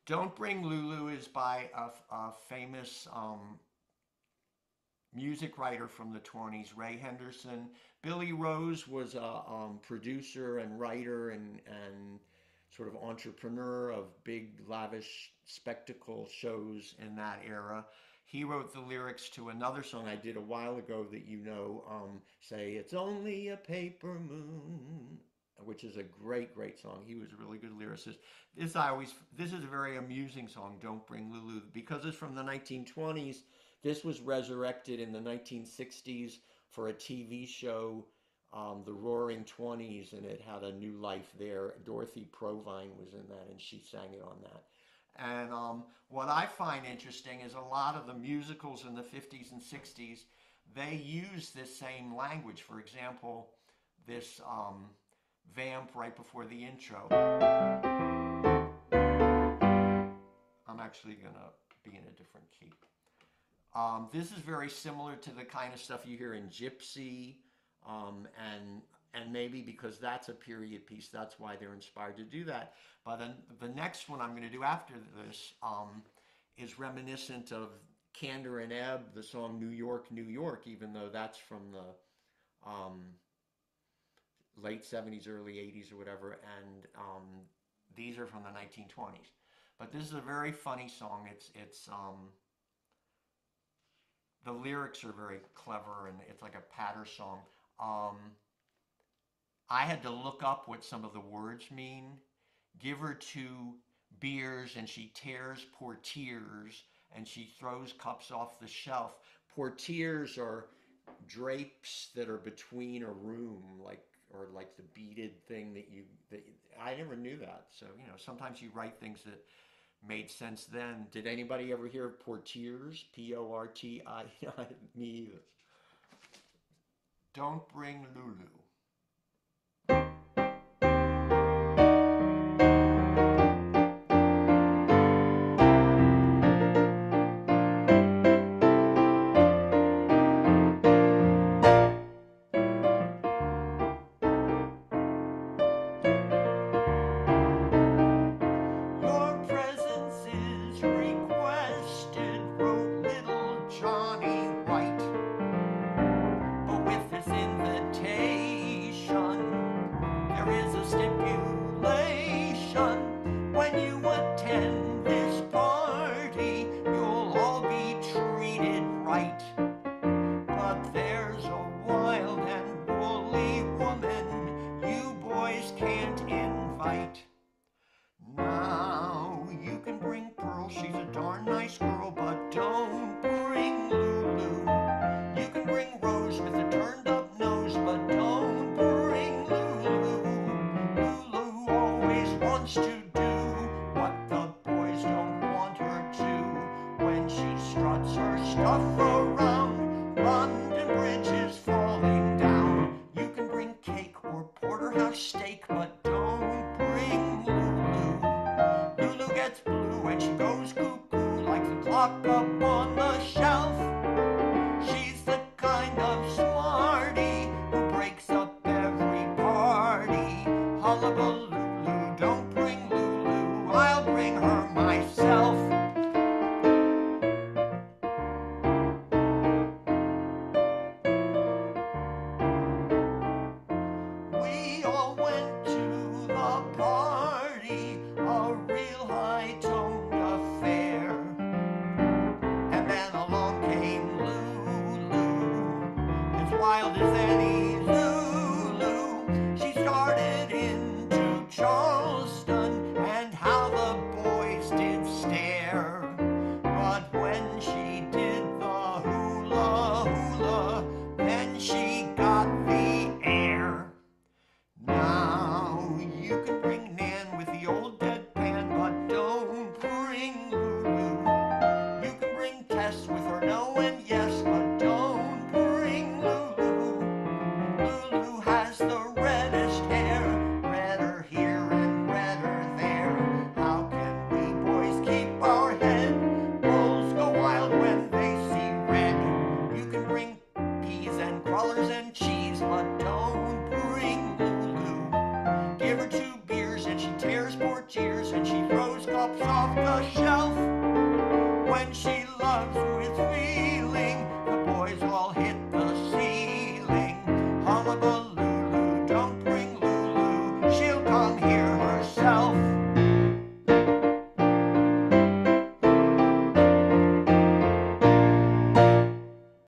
Don't Bring Lulu is by a famous music writer from the 20s, Ray Henderson. Billy Rose was a producer and writer and sort of entrepreneur of big, lavish spectacle shows in that era. He wrote the lyrics to another song I did a while ago that you know, say, It's Only a Paper Moon, which is a great, great song. He was a really good lyricist. This is a very amusing song, Don't Bring Lulu, because it's from the 1920s. This was resurrected in the 1960s for a TV show, The Roaring Twenties, and it had a new life there. Dorothy Provine was in that, and she sang it on that. And what I find interesting is a lot of the musicals in the 50s and 60s, they use this same language. For example, this vamp right before the intro. I'm actually going to be in a different key. This is very similar to the kind of stuff you hear in Gypsy, and maybe because that's a period piece, that's why they're inspired to do that. But then the next one I'm going to do after this is reminiscent of Candor and Ebb, the song New York, New York, even though that's from the late 70s, early 80s or whatever, and these are from the 1920s. But this is a very funny song. It's the lyrics are very clever, and it's like a patter song. I had to look up what some of the words mean. Give her 2 beers and she tears portieres and she throws cups off the shelf. Portieres are drapes that are between a room, like the beaded thing that I never knew that. So sometimes you write things that made sense then. Did anybody ever hear portieres? Porti? Me either. Don't Bring Lulu. Your presence is requested, wrote little Johnny White. But with this invitation, there is a stipulation. When you attend this party, you'll all be treated right. But there's a wild and woolly woman you boys can't invite. Now, you can bring Pearl, she's a darn nice girl, but don't bring Lulu. You can bring Rose with a turned up nose, but don't bring Lulu. Lulu always wants to do what the boys don't want her to. When she struts her stuff around, London Bridge is falling down. You can bring cake or porterhouse steak, but don't bring Lulu. Lulu gets blue and she goes cuckoo like the clock up on the shelf. She's the kind of smarty who breaks up every party. Hullabaloo, don't bring Lulu, I'll bring her myself. We all went to the party, a real high-toned affair. And then along came Lulu, as wild as any Lulu. She started into Charleston, and how the boys did stare. off the shelf when she loves